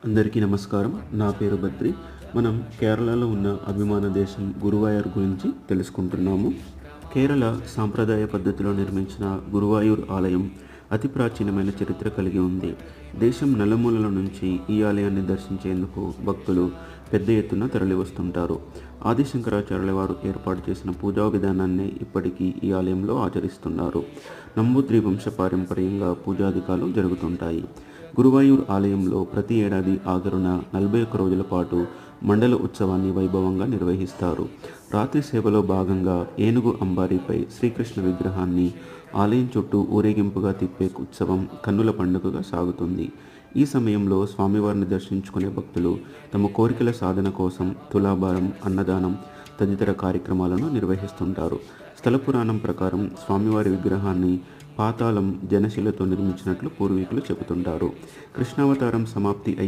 అందరికీ నమస్కారం. నా పేరు బద్రి. మనం కేరళలో ఉన్న అభిమాన దేశం గురువాయూర్ గురించి తెలుసుకుంటున్నాము. కేరళ సాంప్రదాయ పద్ధతిలో నిర్మించిన గురువాయూర్ ఆలయం అతి ప్రాచీనమైన చరిత్ర కలిగి ఉంది. దేశం నలుమూలల నుంచి ఈ ఆలయాన్ని దర్శించేందుకు భక్తులు పెద్ద ఎత్తున తరలివస్తుంటారు. ఆది శంకరాచార్యుల వారు ఏర్పాటు చేసిన పూజా విధానాన్ని ఇప్పటికీ ఈ ఆలయంలో ఆచరిస్తున్నారు. నంబూద్రి వంశ పారంపర్యంగా పూజాధికాలు జరుగుతుంటాయి. గురువాయూర్ ఆలయంలో ప్రతి ఏడాది ఆఖరున 41 రోజుల పాటు మండల ఉత్సవాన్ని వైభవంగా నిర్వహిస్తారు. రాత్రి సేవలో భాగంగా ఏనుగు అంబారీపై శ్రీకృష్ణ విగ్రహాన్ని ఆలయం చుట్టూ ఊరేగింపుగా తిప్పే ఉత్సవం కన్నుల పండుగగా సాగుతుంది. ఈ సమయంలో స్వామివారిని దర్శించుకునే భక్తులు తమ కోరికల సాధన కోసం తులాభారం, అన్నదానం తదితర కార్యక్రమాలను నిర్వహిస్తుంటారు. స్థల పురాణం ప్రకారం స్వామివారి విగ్రహాన్ని పాతాళం జనశిలతో నిర్మించినట్లు పూర్వీకులు చెబుతుంటారు. కృష్ణావతారం సమాప్తి